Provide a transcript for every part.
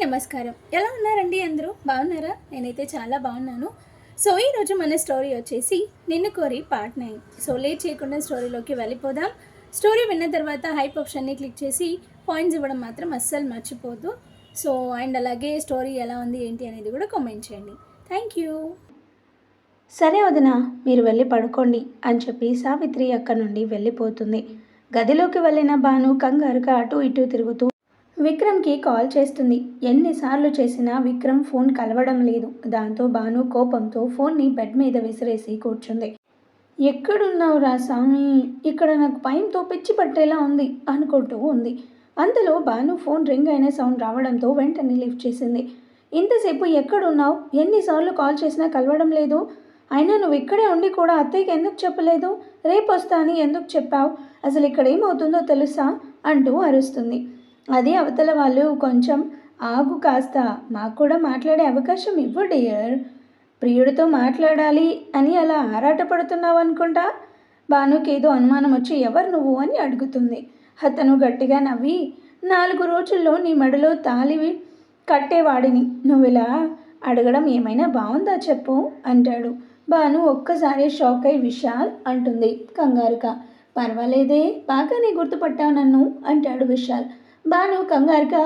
నమస్కారం. ఎలా ఉన్నారండి అందరూ? బాగున్నారా? నేనైతే చాలా బాగున్నాను. సో, ఈరోజు మన స్టోరీ వచ్చేసి 'నిన్ను కోరి' పార్ట్ 9. సో, లేట్ చేయకుండా స్టోరీలోకి వెళ్ళిపోదాం. స్టోరీ విన్న తర్వాత హైప్ ఆప్షన్‌ని క్లిక్ చేసి పాయింట్స్ ఇవ్వడం మాత్రం అస్సలు మర్చిపోవద్దు. సో, అండ్ అలాగే స్టోరీ ఎలా ఉంది, ఏంటి అనేది కూడా కామెంట్ చేయండి. Thank you. సరే వదినా, మీరు వెళ్ళి పడుకోండి అని చెప్పి సావిత్రి అక్కడి నుండి వెళ్ళిపోతుంది. గదిలోకి వెళ్ళిన భాను కంగారుగా అటు ఇటు తిరుగుతూ విక్రమ్కి కాల్ చేస్తుంది. ఎన్నిసార్లు చేసినా విక్రమ్ ఫోన్ కలవడం లేదు. దాంతో భాను కోపంతో ఫోన్ని బెడ్ మీద విసిరేసి కూర్చుంది. ఎక్కడున్నావురా స్వామి, ఇక్కడ నాకు పైంతో పిచ్చి పట్టేలా ఉంది అనుకుంటూ ఉంది. అంతలో భాను ఫోన్ రింగ్ అయిన సౌండ్ రావడంతో వెంటనే లిఫ్ట్ చేసింది. ఇంతసేపు ఎక్కడున్నావు? ఎన్నిసార్లు కాల్ చేసినా కలవడం లేదు. అయినా నువ్వు ఇక్కడే ఉండి కూడా అత్తయ్యకి ఎందుకు చెప్పలేదు? రేపు వస్తా అని ఎందుకు చెప్పావు? అసలు ఇక్కడ ఏమవుతుందో తెలుసా అంటూ అరుస్తుంది. అది అవతల వాళ్ళు కొంచెం ఆగు, కాస్త మాకు కూడా మాట్లాడే అవకాశం ఇవ్వు డియర్. ప్రియుడితో మాట్లాడాలి అని అలా ఆరాటపడుతున్నావు అనుకుంటా. భానుకి ఏదో అనుమానం వచ్చి ఎవరు నువ్వు అని అడుగుతుంది. అతను గట్టిగా నవ్వి 4 రోజుల్లో నీ మెడలో తాళి కట్టేవాడిని, నువ్విలా అడగడం ఏమైనా బాగుందా చెప్పు అంటాడు. భాను ఒక్కసారి షాక్ అయి విశాల్ అంటుంది కంగారుగా. పర్వాలేదే, బాగానే గుర్తుపట్టావు నన్ను అంటాడు విశాల్. భాను కంగారుగా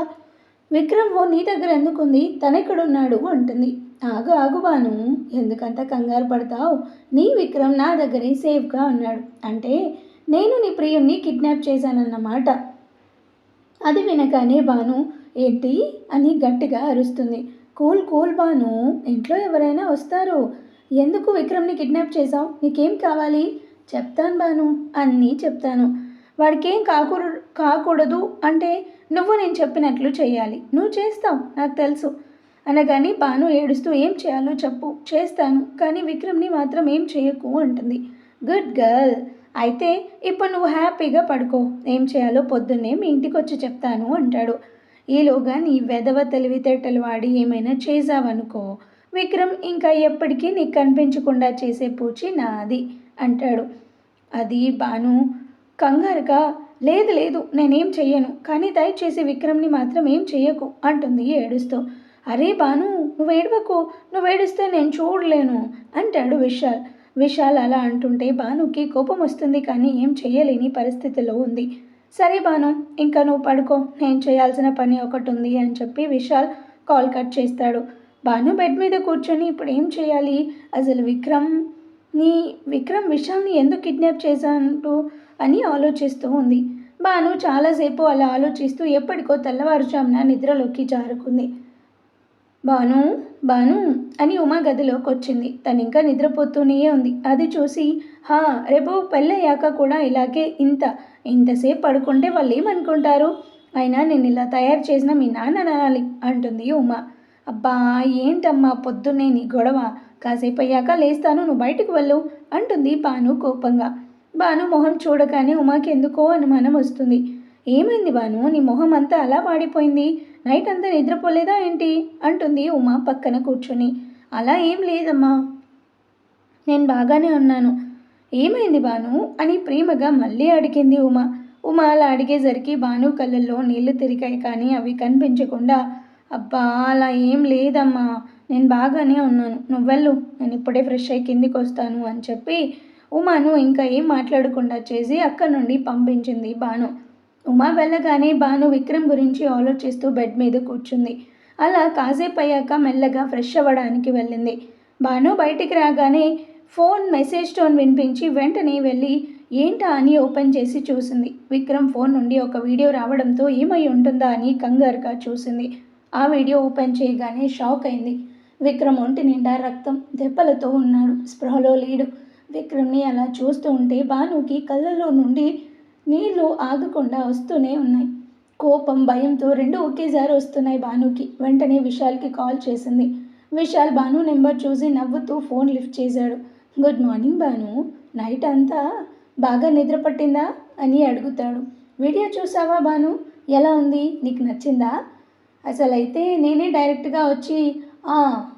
విక్రమ్ నీ దగ్గర ఎందుకుంది, తనెక్కడున్నాడు అంటుంది. ఆగు ఆగు భాను, ఎందుకంత కంగారు పడతావు? నీ విక్రమ్ నా దగ్గరే సేఫ్గా ఉన్నాడు. అంటే నేను నీ ప్రియుణ్ణి కిడ్నాప్ చేశానన్నమాట. అది వినగానే భాను ఏంటి అని గట్టిగా అరుస్తుంది. కూల్ కూల్ భాను, ఇంట్లో ఎవరైనా వస్తారు. ఎందుకు విక్రమ్ని కిడ్నాప్ చేశావు? నీకేం కావాలి? చెప్తాను భాను, అన్నీ చెప్తాను. వాడికేం కాకూడదు అంటే నువ్వు నేను చెప్పినట్లు చేయాలి. నువ్వు చేస్తావు, నాకు తెలుసు అనగాని భాను ఏడుస్తూ ఏం చేయాలో చెప్పు, చేస్తాను, కానీ విక్రమ్ని మాత్రం ఏం చేయకు అంటుంది. గుడ్ గర్ల్, అయితే ఇప్పుడు నువ్వు హ్యాపీగా పడుకో. ఏం చేయాలో పొద్దున్నే మీ ఇంటికి వచ్చి చెప్తాను అంటాడు. ఈలోగా నీ వెధవ తెలివితేటలు వాడి ఏమైనా చేసావనుకో, విక్రమ్ ఇంకా ఎప్పటికీ నీకు కనిపించకుండా చేసే పూచి నాది అంటాడు. అది భాను కంగారుగా లేదు లేదు, నేనేం చెయ్యను, కానీ దయచేసి విక్రమ్ని మాత్రం ఏం చెయ్యకు అంటుంది ఏడుస్తూ. అరే భాను, నువ్వు ఏడవకు, నువ్వు ఏడుస్తే నేను చూడలేను అంటాడు విశాల్. విశాల్ అలా అంటుంటే భానుకి కోపం వస్తుంది, కానీ ఏం చెయ్యలేని పరిస్థితిలో ఉంది. సరే భాను, ఇంకా నువ్వు పడుకో, నేను చేయాల్సిన పని ఒకటి ఉంది అని చెప్పి విశాల్ కాల్ కట్ చేస్తాడు. భాను బెడ్ మీద కూర్చొని ఇప్పుడు ఏం చేయాలి, అసలు విక్రమ్ విశాల్ని ఎందుకు కిడ్నాప్ చేశాంటూ అని ఆలోచిస్తూ ఉంది. భాను చాలాసేపు అలా ఆలోచిస్తూ ఎప్పటికో తెల్లవారుజామున నిద్రలోకి జారుకుంది. భాను భాను అని ఉమా గదిలోకి వచ్చింది. తను ఇంకా నిద్రపోతూనే ఉంది. అది చూసి రేపు పెళ్ళయ్యాక కూడా ఇలాగే ఇంతసేపు పడుకుంటే వాళ్ళు ఏమనుకుంటారు? అయినా నేను ఇలా తయారు చేసిన మీ నాన్న అనాలి అంటుంది ఉమా. అబ్బా ఏంటమ్మా పొద్దున్నే నీ గొడవ, కాసేపు అయ్యాక లేస్తాను, నువ్వు బయటకు వెళ్ళు అంటుంది భాను కోపంగా. భాను మొహం చూడగానే ఉమాకి ఎందుకో అనుమానం వస్తుంది. ఏమైంది భాను, నీ మొహం అంతా అలా వాడిపోయింది, నైట్ అంతా నిద్రపోలేదా ఏంటి అంటుంది ఉమా పక్కన కూర్చొని. అలా ఏం లేదమ్మా, నేను బాగానే ఉన్నాను. ఏమైంది భాను అని ప్రేమగా మళ్ళీ అడిగింది ఉమా. ఉమా అలా అడిగేసరికి భాను కళ్ళల్లో నీళ్లు తిరిగాయి, కానీ అవి కనిపించకుండా అబ్బా అలా ఏం లేదమ్మా, నేను బాగానే ఉన్నాను, నువ్వు వెళ్ళు, నేను ఇప్పుడే ఫ్రెష్ అయ్యి కిందికి వస్తాను అని చెప్పి ఉమాను ఇంకా ఏం మాట్లాడకుండా చేసి అక్కడి నుండి పంపించింది భాను. ఉమా వెళ్ళగానే భాను విక్రమ్ గురించి ఆలోచిస్తూ బెడ్ మీద కూర్చుంది. అలా కాసేపు అయ్యాక మెల్లగా ఫ్రెష్ అవ్వడానికి వెళ్ళింది. భాను బయటికి రాగానే ఫోన్ మెసేజ్ టోన్ వినిపించి వెంటనే వెళ్ళి ఏంటా అని ఓపెన్ చేసి చూసింది. విక్రమ్ ఫోన్ నుండి ఒక వీడియో రావడంతో ఏమై ఉంటుందా అని కంగారుగా చూసింది. ఆ వీడియో ఓపెన్ చేయగానే షాక్ అయింది. విక్రమ్ ఒంటి నిండా రక్తం, దెబ్బలతో ఉన్నాడు, స్పృహలో లేడు. విక్రమ్ని అలా చూస్తూ ఉంటే భానుకి కళ్ళలో నుండి నీళ్లు ఆగకుండా వస్తూనే ఉన్నాయి. కోపం, భయంతో రెండు ఒకేసారి వస్తున్నాయి భానుకి. వెంటనే విశాల్కి కాల్ చేసింది. విశాల్ భాను నెంబర్ చూసి నవ్వుతూ ఫోన్ లిఫ్ట్ చేశాడు. గుడ్ మార్నింగ్ భాను, నైట్ అంతా బాగా నిద్ర పట్టిందా అని అడుగుతాడు. వీడియో చూసావా భాను, ఎలా ఉంది, నీకు నచ్చిందా? అసలైతే నేనే డైరెక్ట్గా వచ్చి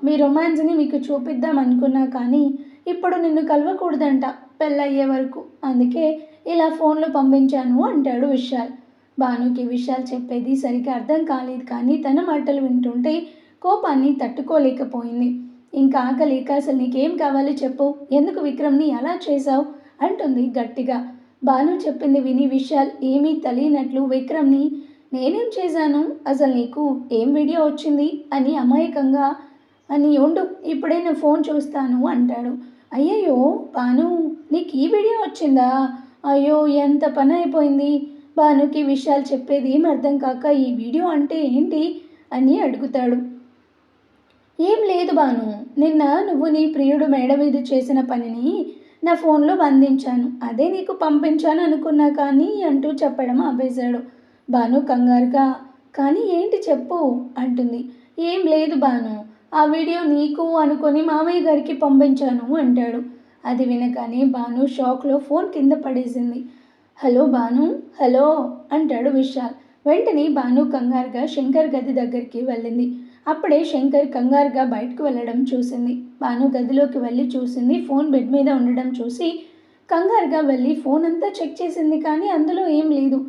మీ రొమాన్స్ని మీకు చూపిద్దాం అనుకున్నా, కానీ ఇప్పుడు నిన్ను కలవకూడదంట పెళ్ళయ్యే వరకు, అందుకే ఇలా ఫోన్లో పంపించాను అంటాడు విశాల్. భానుకి విషయాలు చెప్పేది సరిగ్గా అర్థం కాలేదు, కానీ తన మాటలు వింటుంటే కోపాన్ని తట్టుకోలేకపోయింది. ఇంకా ఆగలేక అసలు నీకేం కావాలి చెప్పు, ఎందుకు విక్రమ్ని అలా చేశావు అంటుంది గట్టిగా. భాను చెప్పింది విని విశాల్ ఏమీ తెలియనట్లు విక్రమ్ని నేనేం చేశాను, అసలు నీకు ఏం వీడియో వచ్చింది అని అమాయకంగా అని ఉండు ఇప్పుడే నా ఫోన్ చూస్తాను అంటాడు. అయ్యయ్యో భాను, నీకు ఈ వీడియో వచ్చిందా, అయ్యో ఎంత పని అయిపోయింది. భానుకి విషయాలు చెప్పేది ఏం అర్థం కాక ఈ వీడియో అంటే ఏంటి అని అడుగుతాడు. ఏం లేదు భాను, నిన్న నువ్వు నీ ప్రియుడు మేడ మీద చేసిన పనిని నా ఫోన్లో బంధించాను, అదే నీకు పంపించాను అనుకున్నా కానీ అంటూ చెప్పడం ఆపేశాడు. భాను కంగారుగా కానీ ఏంటి చెప్పు అంటుంది. ఏం లేదు భాను, ఆ వీడియో నీకు అనుకొని మామయ్య గారికి పంపించాను అంటాడు. అది వినగానే భాను షాక్లో ఫోన్ కింద పడేసింది. హలో భాను, హలో అంటాడు విశాల్. వెంటనే భాను కంగారుగా శంకర్ గది దగ్గరికి వెళ్ళింది. అప్పుడే శంకర్ కంగారుగా బయటకు వెళ్ళడం చూసింది. భాను గదిలోకి వెళ్ళి చూసింది. ఫోన్ బెడ్ మీద ఉండడం చూసి కంగారుగా వెళ్ళి ఫోన్ అంతా చెక్ చేసింది, కానీ అందులో ఏం లేదు.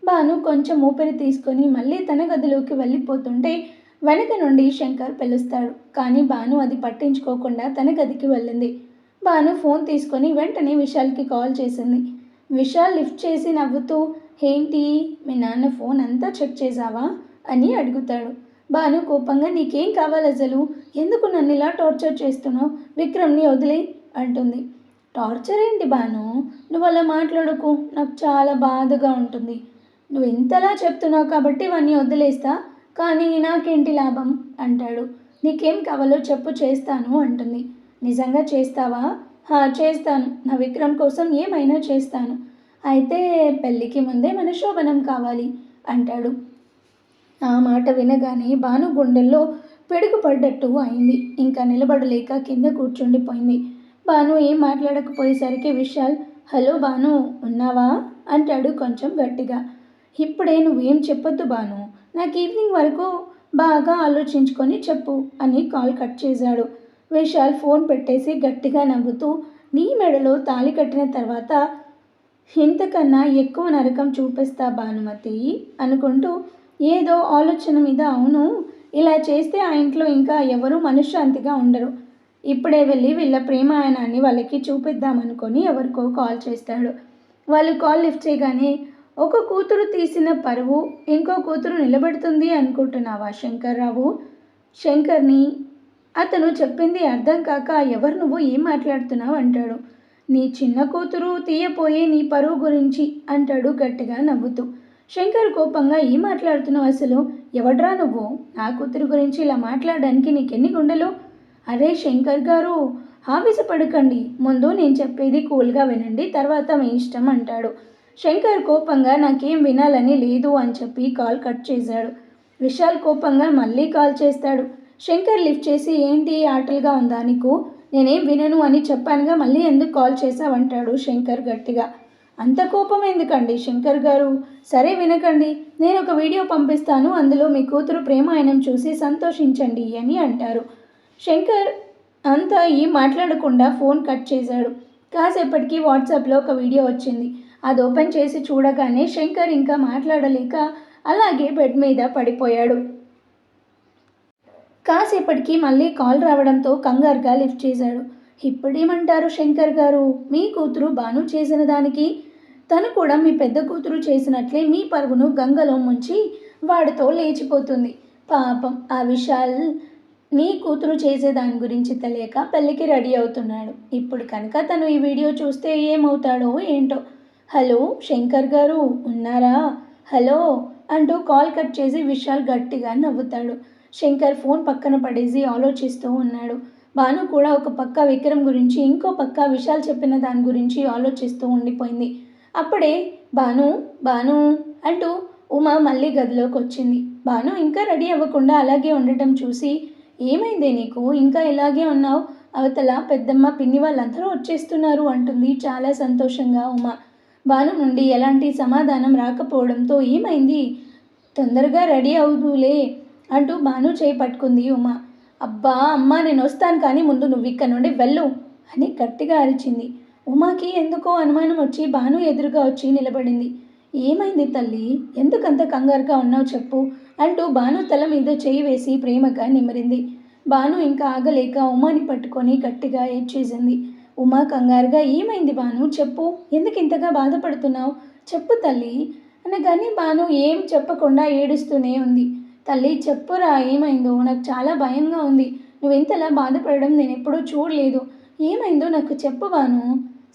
భాను కొంచెం ఊపిరి తీసుకొని మళ్ళీ తన గదిలోకి వెళ్ళిపోతుంటే వెనక నుండి శంకర్ పిలుస్తాడు, కానీ భాను అది పట్టించుకోకుండా తన గదికి వెళ్ళింది. భాను ఫోన్ తీసుకొని వెంటనే విశాల్కి కాల్ చేసింది. విశాల్ లిఫ్ట్ చేసి నవ్వుతూ ఏంటి మీ నాన్న ఫోన్ అంతా చెక్ చేసావా అని అడుగుతాడు. భాను కోపంగా నీకేం కావాలి అసలు, ఎందుకు నన్ను ఇలా టార్చర్ చేస్తున్నావు, విక్రమ్ని వదిలే అంటుంది. టార్చర్ ఏంటి భాను, నువ్వు అలా మాట్లాడుకో, నాకు చాలా బాధగా ఉంటుంది. నువ్వు ఇంతలా చెప్తున్నావు కాబట్టి ఇవన్నీ వదిలేస్తా, కానీ నాకేంటి లాభం అంటాడు. నీకేం కావాలో చెప్పు చేస్తాను అంటుంది. నిజంగా చేస్తావా? చేస్తాను, నా విక్రమ్ కోసం ఏమైనా చేస్తాను. అయితే పెళ్ళికి ముందే మన శోభనం కావాలి అంటాడు. ఆ మాట వినగానే భాను గుండెల్లో పిడుగుపడ్డట్టు అయింది. ఇంకా నిలబడలేక కింద కూర్చుండిపోయింది. భాను ఏం మాట్లాడకపోయేసరికి విశాల్ హలో భాను ఉన్నావా అంటాడు కొంచెం గట్టిగా. ఇప్పుడే నువ్వేం చెప్పొద్దు భాను, నాకు ఈవినింగ్ వరకు బాగా ఆలోచించుకొని చెప్పు అని కాల్ కట్ చేశాడు. విశాల్ ఫోన్ పెట్టేసి గట్టిగా నవ్వుతూ నీ మెడలో తాళి కట్టిన తర్వాత ఇంతకన్నా ఎక్కువ నరకం చూపిస్తా భానుమతి అనుకుంటూ ఏదో ఆలోచన మీద అవును ఇలా చేస్తే ఆ ఇంట్లో ఇంకా ఎవరూ మనశ్శాంతిగా ఉండరు, ఇప్పుడే వెళ్ళి వీళ్ళ ప్రేమాయణాన్ని వాళ్ళకి చూపిద్దామనుకొని ఎవరికో కాల్ చేస్తాడు. వాళ్ళు కాల్ లిఫ్ట్ చేయగానే ఒక కూతురు తీసిన పరువు ఇంకో కూతురు నిలబెడుతుంది అనుకుంటున్నావా శంకర్రావు, శంకర్ని అతను చెప్పింది అర్థం కాక ఎవరు నువ్వు ఏం మాట్లాడుతున్నావు అంటాడు. నీ చిన్న కూతురు తీయపోయే నీ పరువు గురించి అంటాడు గట్టిగా నవ్వుతూ. శంకర్ కోపంగా ఏం మాట్లాడుతున్నావు అసలు, ఎవడ్రా నువ్వు, నా కూతురు గురించి ఇలా మాట్లాడడానికి నీకెన్ని గుండెలు, అరే శంకర్ గారు ఆవేశపడకండి, ముందు నేను చెప్పేది కూల్గా వినండి, తర్వాత మీ ఇష్టం అంటాడు. శంకర్ కోపంగా నాకేం వినాలని లేదు అని చెప్పి కాల్ కట్ చేశాడు. విశాల్ కోపంగా మళ్ళీ కాల్ చేస్తాడు. శంకర్ లిఫ్ట్ చేసి ఏంటి ఆటలుగా ఉందా నీకు, నేనేం వినను అని చెప్పానుగా, మళ్ళీ ఎందుకు కాల్ చేశావంటాడు శంకర్ గట్టిగా. అంత కోపం ఎందుకండి శంకర్ గారు, సరే వినకండి, నేను ఒక వీడియో పంపిస్తాను, అందులో మీ కూతురు ప్రేమాయణం చూసి సంతోషించండి అని అంటారు. శంకర్ అంతా ఈ మాట్లాడకుండా ఫోన్ కట్ చేశాడు. కాసేపటికి వాట్సాప్లో ఒక వీడియో వచ్చింది. అది ఓపెన్ చేసి చూడగానే శంకర్ ఇంకా మాట్లాడలేక అలాగే బెడ్ మీద పడిపోయాడు. కాసేపటికి మళ్ళీ కాల్ రావడంతో కంగారుగా లిఫ్ట్ చేశాడు. ఇప్పుడేమంటారు శంకర్ గారు, మీ కూతురు భాను చేసిన దానికి తను కూడా మీ పెద్ద కూతురు చేసినట్లే మీ పరువును గంగలో ముంచి వాడితో లేచిపోతుంది. పాపం ఆ విశాల్ నీ కూతురు చేసే దాని గురించి తెలియక పెళ్ళికి రెడీ అవుతున్నాడు. ఇప్పుడు కనుక తను ఈ వీడియో చూస్తే ఏమవుతాడో ఏంటో. హలో శంకర్ గారు ఉన్నారా, హలో అంటూ కాల్ కట్ చేసి విశాల్ గట్టిగా నవ్వుతాడు. శంకర్ ఫోన్ పక్కన పడేసి ఆలోచిస్తూ ఉన్నాడు. భాను కూడా ఒక పక్క విక్రమ్ గురించి, ఇంకో పక్క విశాల్ చెప్పిన దాని గురించి ఆలోచిస్తూ ఉండిపోయింది. అప్పుడే భాను భాను అంటూ ఉమా మళ్ళీ గదిలోకి వచ్చింది. భాను ఇంకా రెడీ అవ్వకుండా అలాగే ఉండటం చూసి ఏమైందే నీకు, ఇంకా ఇలాగే ఉన్నావు, అవతల పెద్దమ్మ పిన్ని వాళ్ళందరూ వచ్చేస్తున్నారు అంటుంది చాలా సంతోషంగా ఉమా. భాను నుండి ఎలాంటి సమాధానం రాకపోవడంతో ఏమైంది, తొందరగా రెడీ అవుదులే అంటూ భాను చేయి పట్టుకుంది ఉమా. అబ్బా అమ్మా నేను వస్తాను, కానీ ముందు నువ్వు ఇక్కడ నుండి వెళ్ళు అని గట్టిగా అరిచింది. ఉమాకి ఎందుకో అనుమానం వచ్చి భాను ఎదురుగా వచ్చి నిలబడింది. ఏమైంది తల్లి, ఎందుకంత కంగారుగా ఉన్నావు చెప్పు అంటూ భాను తల మీద చేయి వేసి ప్రేమగా నిమిరింది. భాను ఇంకా ఆగలేక ఉమాని పట్టుకొని గట్టిగా ఏడ్చేసింది. ఉమా కంగారుగా ఏమైంది భాను చెప్పు, ఎందుకు ఇంతగా బాధపడుతున్నావు, చెప్పు తల్లి అనగానే భాను ఏం చెప్పకుండా ఏడుస్తూనే ఉంది. తల్లి చెప్పురా ఏమైందో, నాకు చాలా భయంగా ఉంది, నువ్వు ఇంతలా బాధపడడం నేను ఎప్పుడూ చూడలేదు, ఏమైందో నాకు చెప్పు భాను.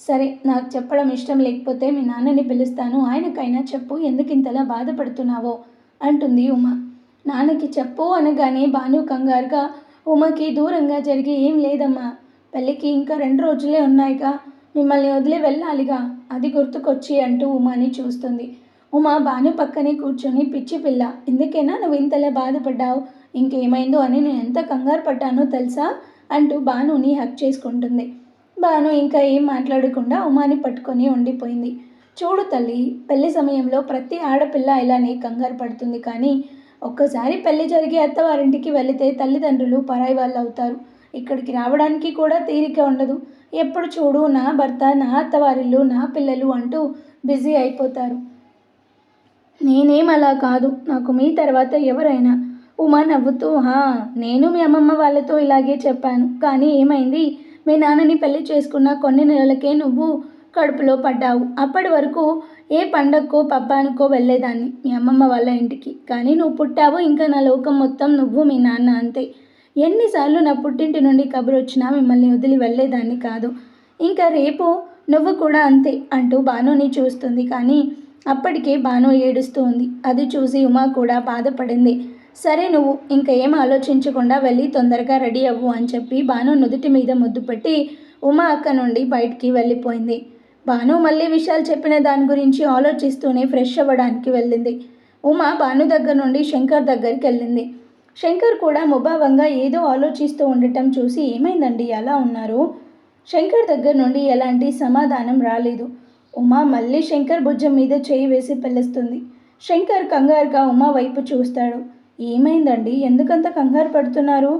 సరే, నాకు చెప్పడం ఇష్టం లేకపోతే మీ నాన్నని పిలుస్తాను, ఆయనకైనా చెప్పు ఎందుకు ఇంతలా బాధపడుతున్నావో అంటుంది ఉమ. నాన్నకి చెప్పు అనగానే భాను కంగారుగా ఉమకి దూరంగా జరిగి ఏం లేదమ్మా, పెళ్ళికి ఇంకా 2 రోజులే ఉన్నాయిగా, మిమ్మల్ని వదిలి వెళ్ళాలిగా, అది గుర్తుకొచ్చి అంటూ ఉమాని చూస్తుంది. ఉమ భాను పక్కనే కూర్చొని పిచ్చి పిల్ల, ఎందుకైనా నువ్వు ఇంతలా బాధపడ్డావు, ఇంకేమైందో అని నేను ఎంత కంగారు పడ్డానో తెలుసా అంటూ భానుని హక్ చేసుకుంటుంది. భాను ఇంకా ఏం మాట్లాడకుండా ఉమాని పట్టుకొని ఉండిపోయింది. చూడు తల్లి, పెళ్లి సమయంలో ప్రతి ఆడపిల్ల ఇలానే కంగారు పడుతుంది, కానీ ఒక్కసారి పెళ్లి జరిగి అత్తవారింటికి వెళితే తల్లిదండ్రులు పరాయి వాళ్ళు అవుతారు. ఇక్కడికి రావడానికి కూడా తీరిక ఉండదు. ఎప్పుడు చూడు నా భర్త, నా అత్తవారిల్లు, నా పిల్లలు అంటూ బిజీ అయిపోతారు. నేనేం అలా కాదు, నాకు మీ తర్వాత ఎవరైనా. ఉమా నవ్వుతూ నేను మీ అమ్మమ్మ వాళ్ళతో ఇలాగే చెప్పాను, కానీ ఏమైంది, మీ నాన్నని పెళ్లి చేసుకున్న కొన్ని నెలలకే నువ్వు కడుపులో పడ్డావు. అప్పటి వరకు ఏ పండగకో పబ్బానికో వెళ్ళేదాన్ని మీ అమ్మమ్మ వాళ్ళ ఇంటికి, కానీ నువ్వు పుట్టావు, ఇంకా నా లోకం మొత్తం నువ్వు మీ నాన్న అంతే. ఎన్నిసార్లు నా పుట్టింటి నుండి కబురు వచ్చినా మిమ్మల్ని వదిలి వెళ్ళేదాన్ని కాదు, ఇంకా రేపు నువ్వు కూడా అంతే అంటూ భానుని చూస్తుంది. కానీ అప్పటికే భాను ఏడుస్తూ ఉంది. అది చూసి ఉమా కూడా బాధపడింది. సరే, నువ్వు ఇంకా ఏం ఆలోచించకుండా వెళ్ళి తొందరగా రెడీ అవ్వు అని చెప్పి భాను నుదుటి మీద ముద్దు పెట్టి ఉమా అక్క నుండి బయటికి వెళ్ళిపోయింది. భాను మళ్ళీ విషయాలు చెప్పిన దాని గురించి ఆలోచిస్తూనే ఫ్రెష్ అవ్వడానికి వెళ్ళింది. ఉమా భాను దగ్గర నుండి శంకర్ దగ్గరికి వెళ్ళింది. శంకర్ కూడా ముభావంగా ఏదో ఆలోచిస్తూ ఉండటం చూసి ఏమైందండి ఎలా ఉన్నారు, శంకర్ దగ్గర నుండి ఎలాంటి సమాధానం రాలేదు. ఉమా మళ్ళీ శంకర్ భుజం మీద చేయి వేసి పిలుస్తుంది. శంకర్ కంగారుగా ఉమా వైపు చూస్తాడు. ఏమైందండి, ఎందుకంత కంగారు పడుతున్నారు?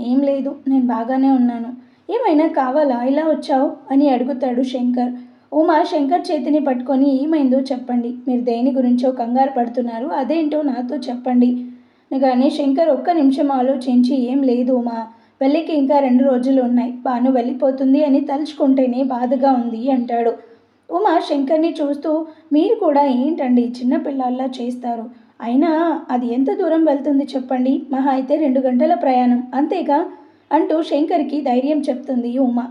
ఏం లేదు, నేను బాగానే ఉన్నాను, ఏమైనా కావాలా ఇలా వచ్చావు అని అడుగుతాడు శంకర్. ఉమా శంకర్ చేతిని పట్టుకొని ఏమైందో చెప్పండి, మీరు దేని గురించో కంగారు పడుతున్నారు, అదేంటో నాతో చెప్పండి కానీ శంకర్ ఒక్క నిమిషం ఆలోచించి ఏం లేదు ఉమా, పెళ్ళికి ఇంకా 2 రోజులు ఉన్నాయి, భాను వెళ్ళిపోతుంది అని తలుచుకుంటేనే బాధగా ఉంది అంటాడు. ఉమా శంకర్ని చూస్తూ మీరు కూడా ఏంటండి చిన్నపిల్లల్లా చేస్తారు, అయినా అది ఎంత దూరం వెళ్తుంది చెప్పండి, మహా అయితే 2 గంటల ప్రయాణం అంతేగా అంటూ శంకర్కి ధైర్యం చెప్తుంది ఉమా.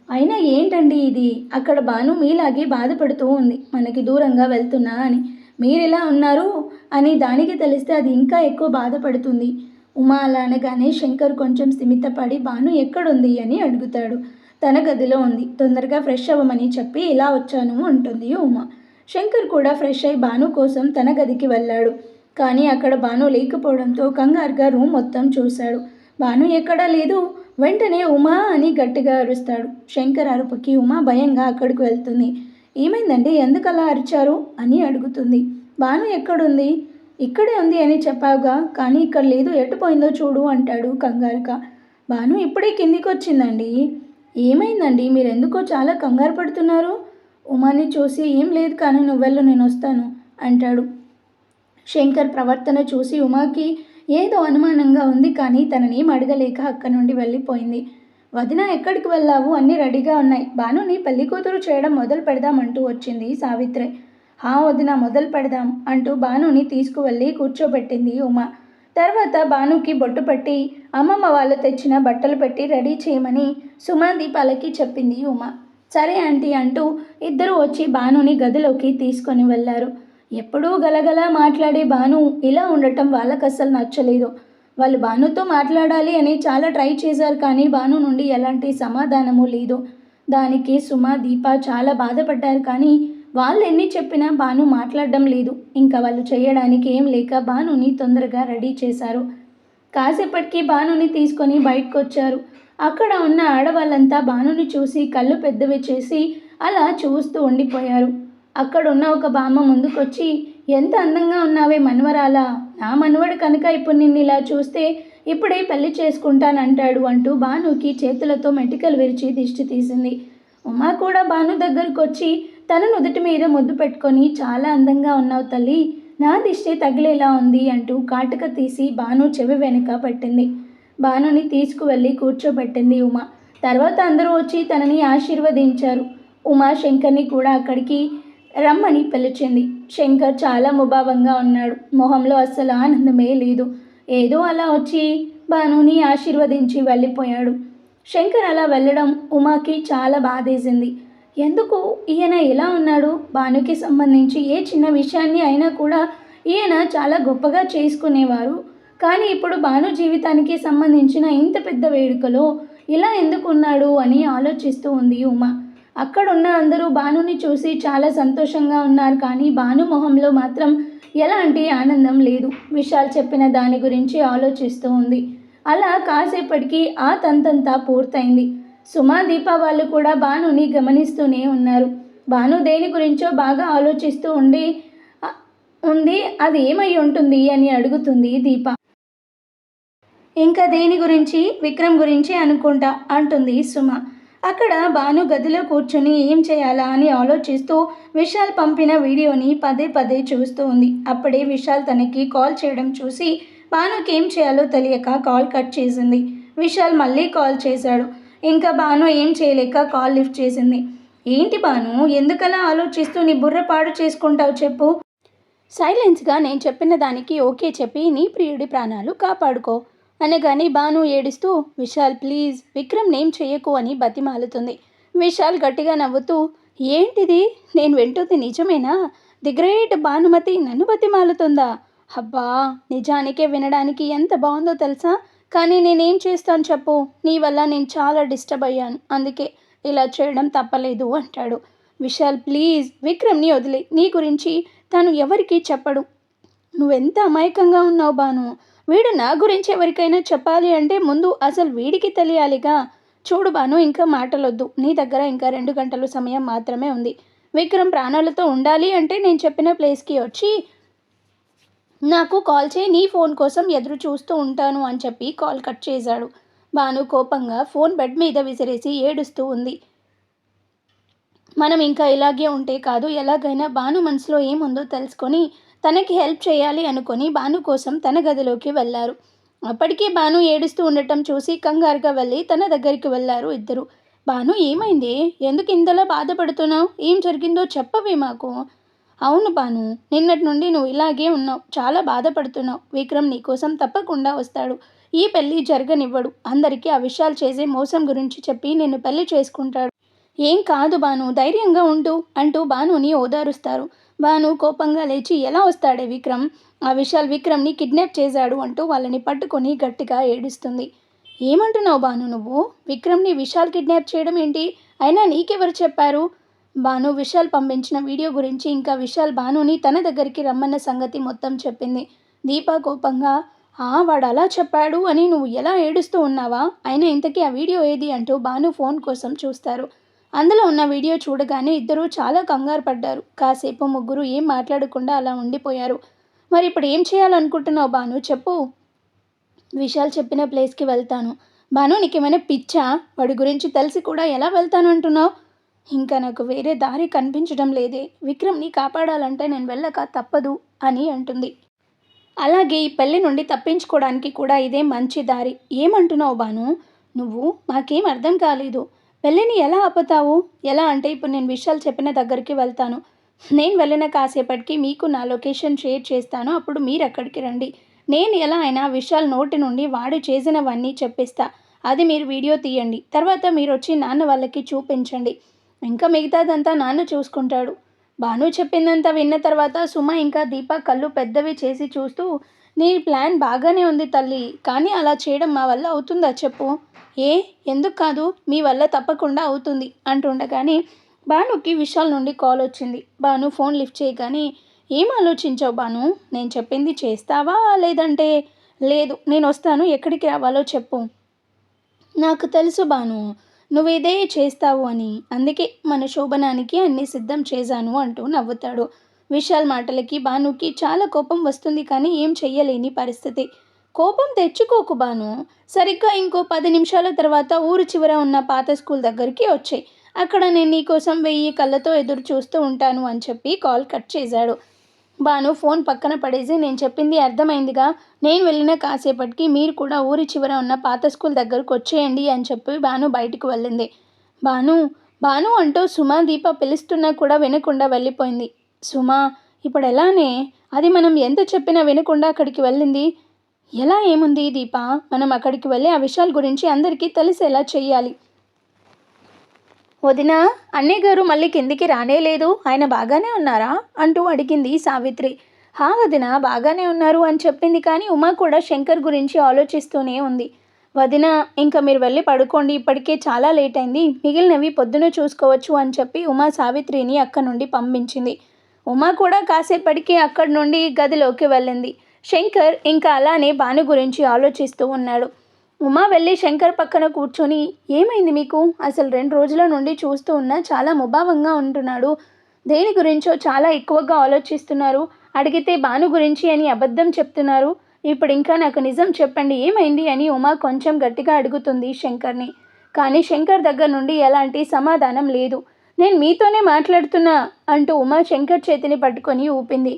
అయినా ఏంటండి ఇది, అక్కడ భాను మీలాగే బాధపడుతూ ఉంది, మనకి దూరంగా వెళ్తున్నా అని, మీరెలా ఉన్నారు అని దానికి తెలిస్తే అది ఇంకా ఎక్కువ బాధపడుతుంది. ఉమా అలా అనగానే శంకర్ కొంచెం స్థిమితపడి భాను ఎక్కడుంది అని అడుగుతాడు. తన గదిలో ఉంది, తొందరగా ఫ్రెష్ అవ్వమని చెప్పి ఇలా వచ్చాను అంటుంది ఉమా. శంకర్ కూడా ఫ్రెష్ అయి భాను కోసం తన గదికి వెళ్ళాడు. కానీ అక్కడ భాను లేకపోవడంతో కంగారుగా రూమ్ మొత్తం చూశాడు. భాను ఎక్కడా లేదు. వెంటనే ఉమా అని గట్టిగా అరుస్తాడు. శంకర్ అరుపుకి ఉమా భయంగా అక్కడికి వెళ్తుంది. ఏమైందండి, ఎందుకు అలా అరిచారు అని అడుగుతుంది. భాను ఎక్కడుంది, ఇక్కడే ఉంది అని చెప్పావుగా, కానీ ఇక్కడ లేదు, ఎటుపోయిందో చూడు అంటాడు కంగారుగా. భాను ఇప్పుడే కిందికి వచ్చిందండి. ఏమైందండి, మీరెందుకో చాలా కంగారు పడుతున్నారు. ఉమాని చూసి ఏం లేదు కానీ నువ్వెళ్ళు, నేను వస్తాను అంటాడు. శంకర్ ప్రవర్తన చూసి ఉమాకి ఏదో అనుమానంగా ఉంది, కానీ తననేం అడగలేక అక్కడి నుండి వెళ్ళిపోయింది. వదిన ఎక్కడికి వెళ్ళావు, అన్నీ రెడీగా ఉన్నాయి, భానుని పెళ్లి కూతురు చేయడం మొదలు పెడదామంటూ వచ్చింది సావిత్రి. వదిన మొదలు పెడదాం అంటూ భానుని తీసుకువెళ్ళి కూర్చోబెట్టింది ఉమా. తర్వాత భానుకి బొట్టు పెట్టి అమ్మమ్మ వాళ్ళు తెచ్చిన బట్టలు పెట్టి రెడీ చేయమని సుమా దీపాలకి చెప్పింది ఉమా. సరే ఆంటీ అంటూ ఇద్దరూ వచ్చి భానుని గదిలోకి తీసుకొని వెళ్ళారు. ఎప్పుడూ గలగలా మాట్లాడే భాను ఇలా ఉండటం వాళ్ళకు అస్సలు నచ్చలేదు. వాళ్ళు భానుతో మాట్లాడాలి అని చాలా ట్రై చేశారు, కానీ భాను నుండి ఎలాంటి సమాధానము లేదు. దానికి సుమ, దీప చాలా బాధపడ్డారు, కానీ వాళ్ళు ఎన్ని చెప్పినా భాను మాట్లాడడం లేదు. ఇంకా వాళ్ళు చేయడానికి ఏం లేక భానుని తొందరగా రెడీ చేశారు. కాసేపటికి భానుని తీసుకొని బయటకు వచ్చారు. అక్కడ ఉన్న ఆడవాళ్ళంతా భానుని చూసి కళ్ళు పెద్దవి చేసి అలా చూస్తూ ఉండిపోయారు. అక్కడున్న ఒక బామ్మ ముందుకొచ్చి, ఎంత అందంగా ఉన్నావే మనవరాలా, నా మనవడు కనుక ఇప్పుడు నిన్ను ఇలా చూస్తే ఇప్పుడే పెళ్లి చేసుకుంటానంటాడు అంటూ భానుకి చేతులతో మెటికలు విరిచి దిష్టి తీసింది. ఉమా కూడా భాను దగ్గరకు వచ్చి తన నుదుటి మీద ముద్దు పెట్టుకొని చాలా అందంగా ఉన్నావు తల్లి, నా దిష్టి తగిలేలా ఉంది అంటూ కాటుక తీసి భాను చెవి వెనుక పెట్టింది. భానుని తీసుకువెళ్ళి కూర్చోబెట్టింది ఉమ. తర్వాత అందరూ వచ్చి తనని ఆశీర్వదించారు. ఉమ శంకర్ని కూడా అక్కడికి రమ్మని పిలిచింది. శంకర్ చాలా ముభావంగా ఉన్నాడు. మొహంలో అస్సలు ఆనందమే లేదు. ఏదో అలా వచ్చి భానుని ఆశీర్వదించి వెళ్ళిపోయాడు. శంకర్ అలా వెళ్ళడం ఉమాకి చాలా బాధేసింది. ఎందుకు ఈయన ఇలా ఉన్నాడు? భానుకి సంబంధించి ఏ చిన్న విషయాన్ని అయినా కూడా ఈయన చాలా గొప్పగా చేసుకునేవారు. కానీ ఇప్పుడు భాను జీవితానికి సంబంధించిన ఇంత పెద్ద వేడుకలో ఇలా ఎందుకు ఉన్నాడు అని ఆలోచిస్తూ ఉంది ఉమ. అక్కడున్న అందరూ భానుని చూసి చాలా సంతోషంగా ఉన్నారు. కానీ భాను మొహంలో మాత్రం ఎలాంటి ఆనందం లేదు. విశాల్ చెప్పిన దాని గురించి ఆలోచిస్తూ ఉంది. అలా కాసేపటికి ఆ తంతంతా పూర్తయింది. సుమా, దీప వాళ్ళు కూడా భానుని గమనిస్తూనే ఉన్నారు. భాను దేని గురించో బాగా ఆలోచిస్తూ ఉంది. అది ఏమై ఉంటుంది అని అడుగుతుంది దీప. ఇంకా దేని గురించి? విక్రమ్ గురించి అనుకుంటా అంటుంది సుమ. అక్కడ భాను గదిలో కూర్చుని ఏం చేయాలా అని ఆలోచిస్తూ విశాల్ పంపిన వీడియోని పదే పదే చూస్తూ ఉంది. అప్పుడే విశాల్ తనకి కాల్ చేయడం చూసి భానుకి ఏం చేయాలో తెలియక కాల్ కట్ చేసింది. విశాల్ మళ్ళీ కాల్ చేశాడు. ఇంకా భాను ఏం చేయలేక కాల్ లిఫ్ట్ చేసింది. ఏంటి భాను, ఎందుకలా ఆలోచిస్తూ నీ బుర్ర పాడు చేసుకుంటావు చెప్పు. సైలెన్స్గా నేను చెప్పిన దానికి ఓకే చెప్పి నీ ప్రియుడి ప్రాణాలు కాపాడుకో అనగానే భాను ఏడుస్తూ విశాల్ ప్లీజ్ విక్రమ్ నేమ్ చెయ్యకు అని బతిమాలుతుంది. విశాల్ గట్టిగా నవ్వుతూ ఏంటిది, నేను వింటుంది నిజమేనా? ది గ్రేట్ భానుమతి నన్ను బతిమాలుతుందా? అబ్బా, నిజానికే వినడానికి ఎంత బాగుందో తెలుసా? కానీ నేనేం చేస్తాను చెప్పు, నీ వల్ల నేను చాలా డిస్టర్బ్ అయ్యాను, అందుకే ఇలా చేయడం తప్పలేదు అంటాడు. విశాల్ ప్లీజ్ విక్రమ్ని వదిలే, నీ గురించి తను ఎవరికీ చెప్పడు. నువ్వెంత అమాయకంగా ఉన్నావు భాను. వీడు నా గురించి ఎవరికైనా చెప్పాలి అంటే ముందు అసలు వీడికి తెలియాలిగా. చూడు భాను, ఇంకా మాటలొద్దు. నీ దగ్గర ఇంకా 2 గంటలు సమయం మాత్రమే ఉంది. విక్రమ్ ప్రాణాలతో ఉండాలి అంటే నేను చెప్పిన ప్లేస్కి వచ్చి నాకు కాల్ చేయి, నీ ఫోన్ కోసం ఎదురు చూస్తూ ఉంటాను అని చెప్పి కాల్ కట్ చేశాడు. భాను కోపంగా ఫోన్ బెడ్ మీద విసిరేసి ఏడుస్తూ ఉంది. మనం ఇంకా ఇలాగే ఉంటే కాదు, ఎలాగైనా భాను మనసులో ఏముందో తెలుసుకొని తనకి హెల్ప్ చేయాలి అనుకొని భాను కోసం తన గదిలోకి వెళ్ళారు. అప్పటికే భాను ఏడుస్తూ ఉండటం చూసి కంగారుగా వెళ్ళి తన దగ్గరికి వెళ్ళారు ఇద్దరు. భాను ఏమైంది, ఎందుకు ఇంతలా బాధపడుతున్నావు, ఏం జరిగిందో చెప్పవే మాకు. అవును భాను, నిన్నటి నుండి నువ్వు ఇలాగే ఉన్నావు, చాలా బాధపడుతున్నావు. విక్రమ్ నీకోసం తప్పకుండా వస్తాడు. ఈ పెళ్ళి జరగనివ్వడు. అందరికీ ఆ విషయాలు చేసే మోసం గురించి చెప్పి నిన్ను పెళ్లి చేసుకుంటాడు. ఏం కాదు భాను, ధైర్యంగా ఉండు అంటూ భానుని ఓదారుస్తారు. భాను కోపంగా లేచి ఎలా వస్తాడే విక్రమ్, ఆ విశాల్ విక్రమ్ని కిడ్నాప్ చేశాడు అంటూ వాళ్ళని పట్టుకొని గట్టిగా ఏడుస్తుంది. ఏమంటున్నావు భాను నువ్వు? విక్రమ్ని విశాల్ కిడ్నాప్ చేయడం ఏంటి? అయినా నీకెవరు చెప్పారు? భాను విశాల్ పంపించిన వీడియో గురించి ఇంకా విశాల్ భానుని తన దగ్గరికి రమ్మన్న సంగతి మొత్తం చెప్పింది. దీప కోపంగా వాడు అలా చెప్పాడు అని నువ్వు ఎలా ఏడుస్తూ ఉన్నావా? అయినా ఇంతకీ ఆ వీడియో ఏది అంటూ భాను ఫోన్ కోసం చూస్తారు. అందులో ఉన్న వీడియో చూడగానే ఇద్దరూ చాలా కంగారు పడ్డారు. కాసేపు ముగ్గురు ఏం మాట్లాడకుండా అలా ఉండిపోయారు. మరి ఇప్పుడు ఏం చేయాలనుకుంటున్నావు భాను చెప్పు. విశాల్ చెప్పిన ప్లేస్కి వెళ్తాను. భాను నీకేమైనా పిచ్చా? వాడి గురించి తెలిసి కూడా ఎలా వెళ్తాను అంటున్నావు? ఇంకా నాకు వేరే దారి కనిపించడం లేదే. విక్రమ్ని కాపాడాలంటే నేను వెళ్ళక తప్పదు అని అంటుంది. అలాగే ఈ పెళ్లి నుండి తప్పించుకోవడానికి కూడా ఇదే మంచి దారి. ఏమంటున్నావు భాను నువ్వు? మాకేం అర్థం కాలేదు. పెళ్ళిని ఎలా ఆపుతావు? ఎలా అంటే ఇప్పుడు నేను విశాల్ చెప్పిన దగ్గరికి వెళ్తాను. నేను వెళ్ళిన కాసేపటికి మీకు నా లొకేషన్ షేర్ చేస్తాను. అప్పుడు మీరు అక్కడికి రండి. నేను ఎలా అయినా విశాల్ నోటి నుండి వాడు చేసినవన్నీ చెప్పిస్తా. అది మీరు వీడియో తీయండి. తర్వాత మీరు వచ్చి నాన్న వాళ్ళకి చూపించండి. ఇంకా మిగతాదంతా నాన్న చూసుకుంటాడు. భాను చెప్పిందంతా విన్న తర్వాత సుమ ఇంకా దీప కళ్ళు పెద్దవి చేసి చూస్తూ నీ ప్లాన్ బాగానే ఉంది తల్లి, కానీ అలా చేయడం మా వల్ల అవుతుందా చెప్పు. ఎందుకు కాదు, మీ వల్ల తప్పకుండా అవుతుంది అంటుండగానే భానుకి విశాల్ నుండి కాల్ వచ్చింది. భాను ఫోన్ లిఫ్ట్ చేయగానే ఏం ఆలోచించావు భాను? నేను చెప్పింది చేస్తావా లేదంటే లేదు నేను వస్తాను, ఎక్కడికి రావాలో చెప్పు. నాకు తెలుసు భాను నువ్వు ఇదే చేస్తావు అని, అందుకే మన శోభనానికి అన్నీ సిద్ధం చేశాను అంటూ నవ్వుతాడు. విశాల్ మాటలకి భానుకి చాలా కోపం వస్తుంది, కానీ ఏం చెయ్యలేని పరిస్థితి. కోపం తెచ్చుకోకు భాను. సరిగ్గా ఇంకో 10 నిమిషాల తర్వాత ఊరు చివర ఉన్న పాత స్కూల్ దగ్గరికి వచ్చాయి. అక్కడ నేను నీకోసం 1000 కళ్ళతో ఎదురు చూస్తూ ఉంటాను అని చెప్పి కాల్ కట్ చేశాడు. భాను ఫోన్ పక్కన పడేసి, నేను చెప్పింది అర్థమైందిగా, నేను వెళ్ళిన కాసేపటికి మీరు కూడా ఊరి చివర ఉన్న పాత స్కూల్ దగ్గరకు వచ్చేయండి అని చెప్పి భాను బయటికి వెళ్ళింది. భాను భాను అంటూ సుమ దీప పిలుస్తున్నా కూడా వినకుండా వెళ్ళిపోయింది. సుమ ఇప్పుడు ఎలానే? అది మనం ఎంత చెప్పినా వినకుండా అక్కడికి వెళ్ళింది. ఎలా ఏముంది దీప, మనం అక్కడికి వెళ్ళి ఆ విషయాల గురించి అందరికీ తెలిసేలా చెయ్యాలి. వదినా, అన్నయ్య గారు మళ్ళీ కిందికి రానేలేదు, ఆయన బాగానే ఉన్నారా అంటూ అడిగింది సావిత్రి. హా వదిన, బాగానే ఉన్నారు అని చెప్పింది. కానీ ఉమా కూడా శంకర్ గురించి ఆలోచిస్తూనే ఉంది. వదిన, ఇంకా మీరు వెళ్ళి పడుకోండి, ఇప్పటికే చాలా లేట్ అయింది, మిగిలినవి పొద్దున చూసుకోవచ్చు అని చెప్పి ఉమా సావిత్రిని అక్కడి నుండి పంపించింది. ఉమా కూడా కాసేపటికి అక్కడి నుండి గదిలోకి వెళ్ళింది. శంకర్ ఇంకా అలానే భాను గురించి ఆలోచిస్తూ ఉన్నాడు. ఉమా వెళ్ళి శంకర్ పక్కన కూర్చొని, ఏమైంది మీకు? అసలు 2 రోజుల నుండి చూస్తూ ఉన్నా చాలా ముభావంగా ఉంటున్నాడు, దేని గురించో చాలా ఎక్కువగా ఆలోచిస్తున్నారు, అడిగితే భాను గురించి అని అబద్ధం చెప్తున్నారు, ఇప్పుడు ఇంకా నాకు నిజం చెప్పండి, ఏమైంది అని ఉమా కొంచెం గట్టిగా అడుగుతుంది శంకర్ని. కానీ శంకర్ దగ్గర నుండి ఎలాంటి సమాధానం లేదు. నేను మీతోనే మాట్లాడుతున్నా అంటూ ఉమా శంకర్ చేతిని పట్టుకొని ఊపింది.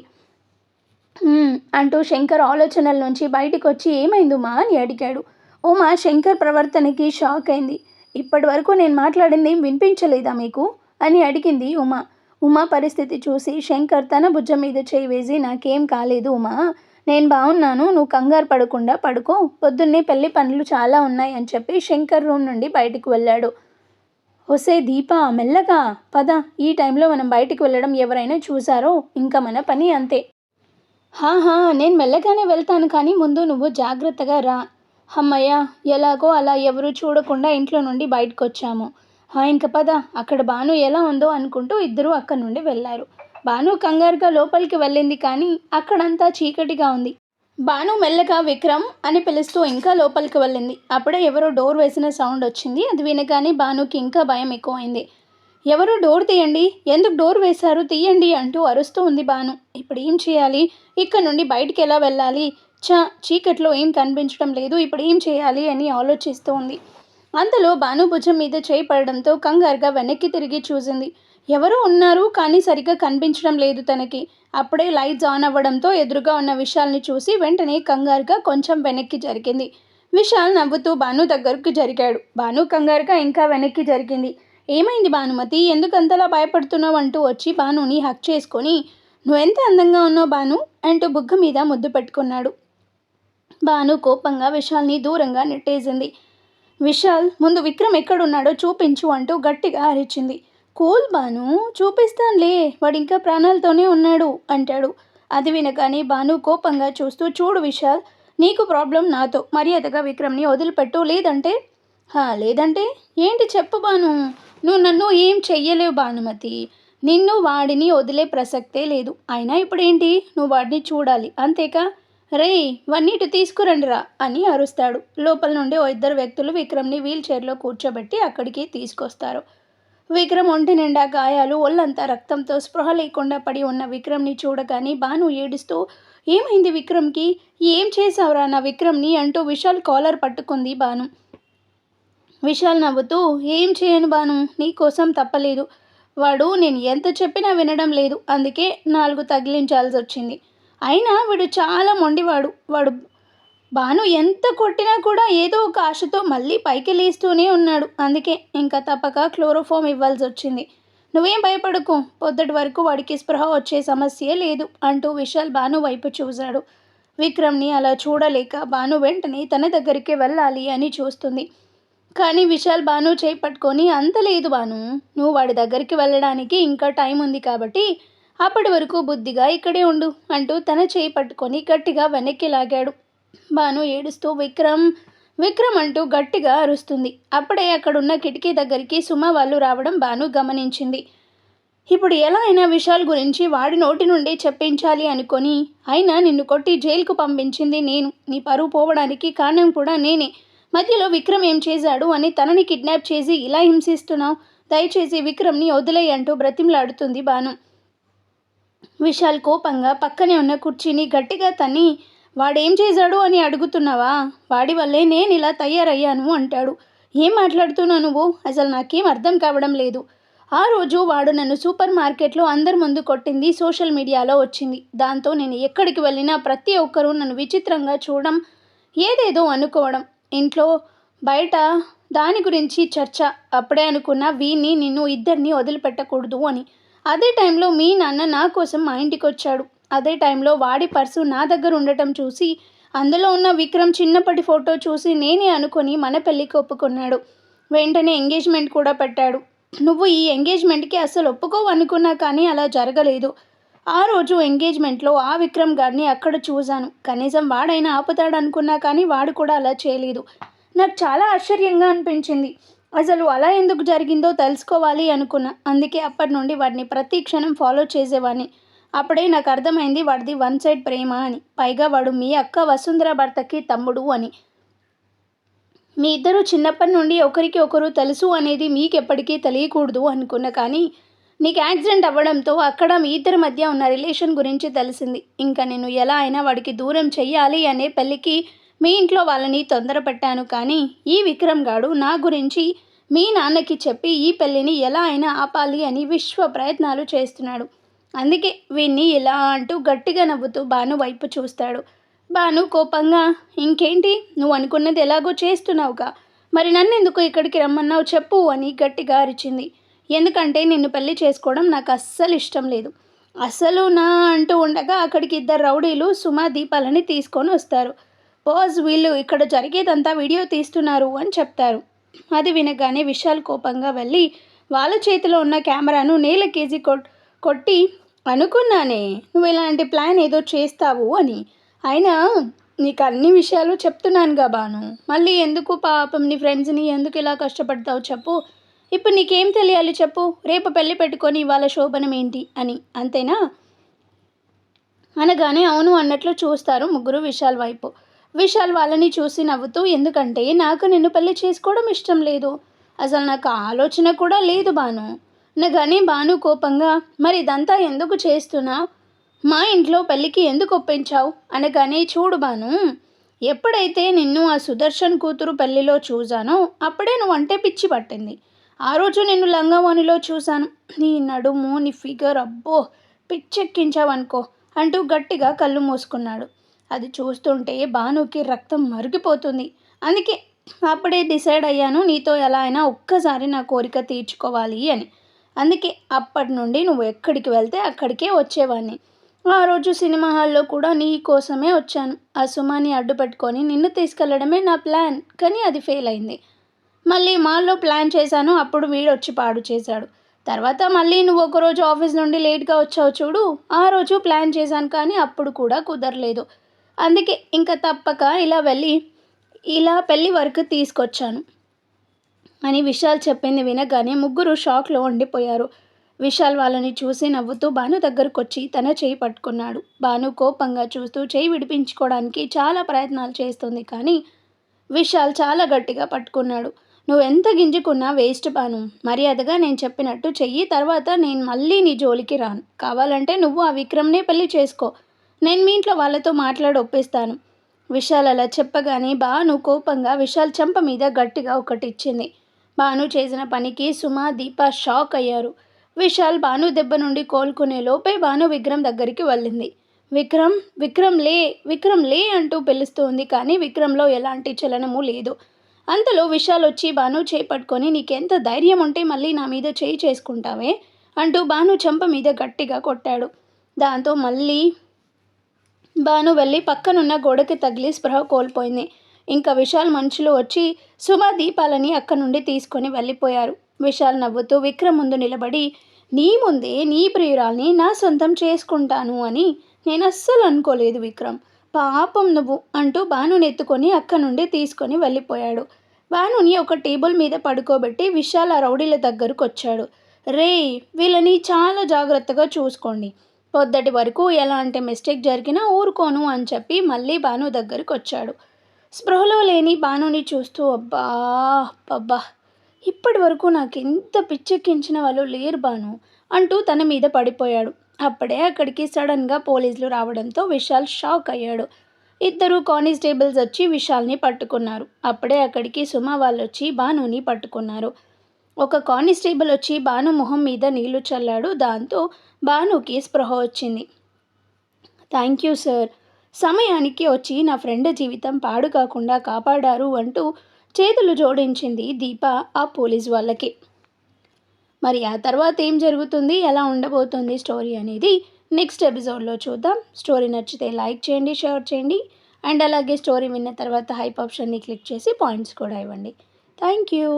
అంటూ శంకర్ ఆలోచనల నుంచి బయటకు వచ్చి, ఏమైంది ఉమా అని అడిగాడు. ఉమా శంకర్ ప్రవర్తనకి షాక్ అయింది. ఇప్పటి వరకు నేను మాట్లాడింది వినిపించలేదా మీకు అని అడిగింది ఉమా. ఉమా పరిస్థితి చూసి శంకర్ తన భుజం మీద చేయి వేసి, నాకేం కాలేదు ఉమా, నేను బాగున్నాను, నువ్వు కంగారు పడకుండా పడుకో, పొద్దున్నే పెళ్లి పనులు చాలా ఉన్నాయి అని చెప్పి శంకర్ రూమ్ నుండి బయటకు వెళ్ళాడు. ఒసే దీప, మెల్లగా పద, ఈ టైంలో మనం బయటికి వెళ్ళడం ఎవరైనా చూసారో ఇంకా మన పని అంతే. నేను మెల్లగానే వెళ్తాను, కానీ ముందు నువ్వు జాగ్రత్తగా రా. అమ్మయ్య, ఎలాగో అలా ఎవరు చూడకుండా ఇంట్లో నుండి బయటకు వచ్చాము. ఇంక పద, అక్కడ భాను ఎలా ఉందో అనుకుంటూ ఇద్దరూ అక్కడి నుండి వెళ్ళారు. భాను కంగారుగా లోపలికి వెళ్ళింది, కానీ అక్కడంతా చీకటిగా ఉంది. భాను మెల్లగా విక్రమ్ అని పిలుస్తూ ఇంకా లోపలికి వెళ్ళింది. అప్పుడే ఎవరో డోర్ వేసిన సౌండ్ వచ్చింది. అది వినగానే భానుకి ఇంకా భయం ఎక్కువైంది. ఎవరు డోర్ తీయండి, ఎందుకు డోర్ వేశారు, తీయండి అంటూ అరుస్తూ ఉంది భాను. ఇప్పుడు ఏం చేయాలి, ఇక్కడ నుండి బయటికి ఎలా వెళ్ళాలి, చీకట్లో ఏం కనిపించడం లేదు, ఇప్పుడు ఏం చేయాలి అని ఆలోచిస్తూ ఉంది. అంతలో భాను భుజం మీద చేయి పడడంతో కంగారుగా వెనక్కి తిరిగి చూసింది. ఎవరో ఉన్నారు, కానీ సరిగ్గా కనిపించడం లేదు తనకి. అప్పుడే లైట్స్ ఆన్ అవ్వడంతో ఎదురుగా ఉన్న విశాల్ని చూసి వెంటనే కంగారుగా కొంచెం వెనక్కి జరిగింది. విశాల్ నవ్వుతూ భాను దగ్గరకు జరిగాడు. భాను కంగారుగా ఇంకా వెనక్కి జరిగింది. ఏమైంది భానుమతి, ఎందుకంతలా భయపడుతున్నావు అంటూ వచ్చి భానుని హక్ చేసుకొని, నువ్వెంత అందంగా ఉన్నావు భాను అంటూ బుగ్గ మీద ముద్దు పెట్టుకున్నాడు. భాను కోపంగా విశాల్ని దూరంగా నెట్టేసింది. విశాల్, ముందు విక్రమ్ ఎక్కడున్నాడో చూపించు అంటూ గట్టిగా అరిచింది. కూల్ భాను, చూపిస్తానులే, వాడు ఇంకా ప్రాణాలతోనే ఉన్నాడు అంటాడు. అది వినగానే భాను కోపంగా చూస్తూ, చూడు విశాల్, నీకు ప్రాబ్లం నాతో, మర్యాదగా విక్రమ్ని వదిలిపెట్టు, లేదంటే లేదంటే ఏంటి చెప్పు భాను, నువ్వు నన్ను ఏం చెయ్యలేవు భానుమతి, నిన్ను వాడిని వదిలే ప్రసక్తే లేదు. అయినా ఇప్పుడేంటి, నువ్వు వాడిని చూడాలి అంతేకా, రే వన్నీటి తీసుకురండిరా అని అరుస్తాడు. లోపల నుండి 2 వ్యక్తులు విక్రమ్ని వీల్ చైర్లో కూర్చోబెట్టి అక్కడికి తీసుకొస్తారు. విక్రమ్ ఒంటి నిండా గాయాలు, ఒళ్ళంతా రక్తంతో స్పృహ లేకుండా పడి ఉన్న విక్రమ్ని చూడగానే భాను ఏడుస్తూ, ఏమైంది విక్రమ్కి, ఏం చేసావురా నా విక్రమ్ని అంటూ విశాల్ కాలర్ పట్టుకుంది భాను. విశాల్ నవ్వుతూ, ఏం చేయను భాను, నీకోసం తప్పలేదు, వాడు నేను ఎంత చెప్పినా వినడం లేదు, అందుకే 4 తగిలించాల్సి వచ్చింది. అయినా వీడు చాలా మొండివాడు, వాడు భాను ఎంత కొట్టినా కూడా ఏదో ఒక ఆశతో మళ్ళీ పైకి లేస్తూనే ఉన్నాడు, అందుకే ఇంకా తప్పక క్లోరోఫామ్ ఇవ్వాల్సి వచ్చింది. నువ్వేం భయపడకు, పొద్దుటి వరకు వాడికి స్పృహ వచ్చే సమస్యే లేదు అంటూ విశాల్ భాను వైపు చూశాడు. విక్రమ్ని అలా చూడలేక భాను వెంటనే తన దగ్గరికి వెళ్ళాలి అని చూస్తుంది. కానీ విశాల్ భాను చేయి పట్టుకొని, అంత లేదు భాను, నువ్వు వాడి దగ్గరికి వెళ్ళడానికి ఇంకా టైం ఉంది కాబట్టి అప్పటి వరకు బుద్ధిగా ఇక్కడే ఉండు అంటూ తన చేయి పట్టుకొని గట్టిగా వెనక్కి లాగాడు. భాను ఏడుస్తూ విక్రమ్ విక్రమ్ అంటూ గట్టిగా అరుస్తుంది. అప్పుడే అక్కడున్న కిటికీ దగ్గరికి సుమ వాళ్ళు రావడం భాను గమనించింది. ఇప్పుడు ఎలా అయినా విశాల్ గురించి వాడి నోటి నుండి చెప్పించాలి అనుకొని, అయినా నిన్ను కొట్టి జైలుకు పంపించింది నేను, నీ పరువు పోవడానికి కారణం కూడా నేనే, మధ్యలో విక్రమ్ ఏం చేశాడు అని తనని కిడ్నాప్ చేసి ఇలా హింసిస్తున్నావు, దయచేసి విక్రమ్ని వదిలేయి అంటూ బ్రతిమలాడుతుంది భాను. విశాల్ కోపంగా పక్కనే ఉన్న కుర్చీని గట్టిగా తన్ని, వాడేం చేశాడు అని అడుగుతున్నావా, వాడి వల్లే నేను ఇలా తయారయ్యాను అంటాడు. ఏం మాట్లాడుతున్నావు నువ్వు? అసలు నాకేం అర్థం కావడం లేదు. ఆ రోజు వాడు నన్ను సూపర్ మార్కెట్లో అందరి ముందు కొట్టింది సోషల్ మీడియాలో వచ్చింది. దాంతో నేను ఎక్కడికి వెళ్ళినా ప్రతి ఒక్కరూ నన్ను విచిత్రంగా చూడడం, ఏదేదో అనుకోవడం, ఇంట్లో బయట దాని గురించి చర్చ. అప్పుడే అనుకున్నా వీన్ని నిన్ను ఇద్దరిని వదిలిపెట్టకూడదు అని. అదే టైంలో మీ నాన్న నా కోసం మా ఇంటికి వచ్చాడు. అదే టైంలో వాడి పర్సు నా దగ్గర ఉండటం చూసి, అందులో ఉన్న విక్రమ్ చిన్నప్పటి ఫోటో చూసి నేనే అనుకొని మన పెళ్ళికి ఒప్పుకున్నాడు. వెంటనే ఎంగేజ్మెంట్ కూడా పెట్టాడు. నువ్వు ఈ ఎంగేజ్మెంట్కి అస్సలు ఒప్పుకోవు అనుకున్నా కానీ అలా జరగలేదు. ఆ రోజు ఎంగేజ్మెంట్లో ఆ విక్రమ్ గారిని అక్కడ చూశాను. కనీసం వాడైనా ఆపుతాడు అనుకున్నా కానీ వాడు కూడా అలా చేయలేదు. నాకు చాలా ఆశ్చర్యంగా అనిపించింది. అసలు అలా ఎందుకు జరిగిందో తెలుసుకోవాలి అనుకున్నా. అందుకే అప్పటి నుండి వాడిని ప్రతి క్షణం ఫాలో చేసేవాడిని. అప్పుడే నాకు అర్థమైంది వాడిది వన్ సైడ్ ప్రేమ అని. పైగా వాడు మీ అక్క వసుంధర భర్తకి తమ్ముడు అని. మీ ఇద్దరు చిన్నప్పటి నుండి ఒకరికి ఒకరు తెలుసు అనేది మీకెప్పటికీ తెలియకూడదు అనుకున్నా కానీ నీకు యాక్సిడెంట్ అవ్వడంతో అక్కడ మీ ఇద్దరి మధ్య ఉన్న రిలేషన్ గురించి తెలిసింది. ఇంకా నేను ఎలా అయినా వాడికి దూరం చెయ్యాలి అనే పెళ్ళికి మీ ఇంట్లో వాళ్ళని తొందర పెట్టాను. కానీ ఈ విక్రమ్ గాడు నా గురించి మీ నాన్నకి చెప్పి ఈ పెళ్ళిని ఎలా అయినా ఆపాలి అని విశ్వ ప్రయత్నాలు చేస్తున్నాడు. అందుకే వీన్ని ఇలా అంటూ గట్టిగా నవ్వుతూ భాను వైపు చూస్తాడు. భాను కోపంగా, ఇంకేంటి, నువ్వు అనుకున్నది ఎలాగో చేస్తున్నావుగా, మరి నన్నెందుకు ఇక్కడికి రమ్మన్నావు చెప్పు అని గట్టిగా అరిచింది. ఎందుకంటే నిన్ను పెళ్లి చేసుకోవడం నాకు అస్సలు ఇష్టం లేదు. అసలు నా అంటూ ఉండగా అక్కడికి ఇద్దరు రౌడీలు సుమా దీపాలని తీసుకొని వస్తారు. బాస్, వీళ్ళు ఇక్కడ జరిగేదంతా వీడియో తీస్తున్నారు అని చెప్తారు. అది వినగానే విశాల్ కోపంగా వెళ్ళి వాళ్ళ చేతిలో ఉన్న కెమెరాను నేల కేజీ కొట్టి, అనుకున్నానే నువ్వు ఇలాంటి ప్లాన్ ఏదో చేస్తావు అని. అయినా నీకు అన్ని విషయాలు చెప్తున్నానుగా బాను, మళ్ళీ ఎందుకు పాపం నీ ఫ్రెండ్స్ని ఎందుకు ఇలా కష్టపడతావు చెప్పు. ఇప్పుడు నీకేం తెలియాలి చెప్పు. రేపు పెళ్ళి పెట్టుకొని ఇవాళ శోభనం ఏంటి అని, అంతేనా అనగానే అవును అన్నట్లు చూస్తారు ముగ్గురు విశాల్ వైపు. విశాల్ వాళ్ళని చూసి నవ్వుతూ, ఎందుకంటే నాకు నిన్ను పెళ్లి చేసుకోవడం ఇష్టం లేదు. అసలు నాకు ఆలోచన కూడా లేదు బాను అనగానే భాను కోపంగా, మరి ఇదంతా ఎందుకు చేస్తున్నావు, మా ఇంట్లో పెళ్ళికి ఎందుకు ఒప్పించావు అనగానే, చూడు భాను, ఎప్పుడైతే నిన్ను ఆ సుదర్శన్ కూతురు పెళ్ళిలో చూశానో అప్పుడే నువ్వు అంటే పిచ్చి పట్టింది. ఆ రోజు నిన్ను లంగావాణిలో చూశాను. నీ నడుము, నీ ఫిగర్, అబ్బో పిచ్చెక్కించావనుకో అంటూ గట్టిగా కళ్ళు మూసుకున్నాడు. అది చూస్తుంటే భానుకి రక్తం మరిగిపోతుంది. అందుకే అప్పుడే డిసైడ్ అయ్యాను నీతో ఎలా అయినా ఒక్కసారి నా కోరిక తీర్చుకోవాలి అని. అందుకే అప్పటి నుండి నువ్వు ఎక్కడికి వెళ్తే అక్కడికే వచ్చేవాడిని. ఆ రోజు సినిమా హాల్లో కూడా నీ కోసమే వచ్చాను. ఆ సుమాని అడ్డు పెట్టుకొని నిన్ను తీసుకెళ్లడమే నా ప్లాన్, కానీ అది ఫెయిల్ అయింది. మళ్ళీ మాల్లో ప్లాన్ చేశాను, అప్పుడు వీడొచ్చి పాడు చేశాడు. తర్వాత మళ్ళీ నువ్వు ఒకరోజు ఆఫీస్ నుండి లేట్గా వచ్చావు చూడు, ఆ రోజు ప్లాన్ చేశాను కానీ అప్పుడు కూడా కుదరలేదు. అందుకే ఇంకా తప్పక ఇలా పెళ్ళి వరకు తీసుకొచ్చాను అని విశాల్ చెప్పింది వినగానే ముగ్గురు షాక్లో ఉండిపోయారు. విశాల్ వాళ్ళని చూసి నవ్వుతూ భాను దగ్గరకు వచ్చి తన చేయి పట్టుకున్నాడు. భాను కోపంగా చూస్తూ చేయి విడిపించుకోవడానికి చాలా ప్రయత్నాలు చేస్తుంది కానీ విశాల్ చాలా గట్టిగా పట్టుకున్నాడు. నువ్వెంత గింజుకున్నా వేస్ట్ భాను. మర్యాదగా నేను చెప్పినట్టు చెయ్యి, తర్వాత నేను మళ్ళీ నీ జోలికి రాను. కావాలంటే నువ్వు ఆ విక్రమ్నే పెళ్లి చేసుకో, నేను మీ ఇంట్లో వాళ్ళతో మాట్లాడి ఒప్పిస్తాను. విశాల్ అలా చెప్పగానే భాను కోపంగా విశాల్ చెంప మీద గట్టిగా ఒకటి ఇచ్చింది. భాను చేసిన పనికి సుమా, దీప షాక్ అయ్యారు. విశాల్ భాను దెబ్బ నుండి కోలుకునే లోపే భాను విక్రమ్ దగ్గరికి వెళ్ళింది. విక్రమ్, విక్రమ్ లే, విక్రమ్ లే అంటూ పిలుస్తుంది కానీ విక్రమ్లో ఎలాంటి చలనము లేదు. అంతలో విశాల్ వచ్చి భాను చేయి పట్టుకొని, నీకెంత ధైర్యం ఉంటే మళ్ళీ నా మీద చేయి చేసుకుంటావే అంటూ భాను చెంప మీద గట్టిగా కొట్టాడు. దాంతో మళ్ళీ భాను వెళ్ళి పక్కనున్న గోడకి తగిలి స్పృహ కోల్పోయింది. ఇంకా విశాల్ మనుషులు వచ్చి సుమా, దీపాలని అక్కడి నుండి తీసుకొని వెళ్ళిపోయారు. విశాల్ నవ్వుతూ విక్రమ్ ముందు నిలబడి, నీ ముందే నీ ప్రియురాల్ని నా సొంతం చేసుకుంటాను అని నేను అస్సలు అనుకోలేదు విక్రమ్, పాపం నువ్వు అంటూ భానుని ఎత్తుకొని అక్కడి నుండి తీసుకొని వెళ్ళిపోయాడు. భానుని ఒక టేబుల్ మీద పడుకోబెట్టి విశాల్ ఆ రౌడీల దగ్గరకు వచ్చాడు. రే, వీళ్ళని చాలా జాగ్రత్తగా చూసుకోండి, పొద్దటి వరకు ఎలాంటి మిస్టేక్ జరిగినా ఊరుకోను అని చెప్పి మళ్ళీ భాను దగ్గరికి వచ్చాడు. స్పృహలో లేని భానుని చూస్తూ, అబ్బా అబ్బా, ఇప్పటి వరకు నాకు ఎంత పిచ్చెక్కించిన వాళ్ళు లేరు భాను అంటూ తన మీద పడిపోయాడు. అప్పుడే అక్కడికి సడన్గా పోలీసులు రావడంతో విశాల్ షాక్ అయ్యాడు. ఇద్దరు కానిస్టేబుల్స్ వచ్చి విశాల్ని పట్టుకున్నారు. అప్పుడే అక్కడికి సుమ వాళ్ళు వచ్చి భానుని పట్టుకున్నారు. ఒక కానిస్టేబుల్ వచ్చి భాను మొహం మీద నీళ్లు చల్లాడు. దాంతో భానుకి స్పృహ వచ్చింది. థ్యాంక్ యూ సార్, సమయానికి వచ్చి నా ఫ్రెండ్ జీవితం పాడు కాకుండా కాపాడారు అంటూ చేతులు జోడించింది దీప ఆ పోలీస్ వాళ్ళకి. మరి ఆ తర్వాత ఏం జరుగుతుంది, ఎలా ఉండబోతుంది స్టోరీ అనేది నెక్స్ట్ ఎపిసోడ్లో చూద్దాం. స్టోరీ నచ్చితే లైక్ చేయండి, షేర్ చేయండి, అండ్ అలాగే స్టోరీ విన్న తర్వాత హైప్ ఆప్షన్ని క్లిక్ చేసి పాయింట్స్ కూడా ఇవ్వండి. Thank you.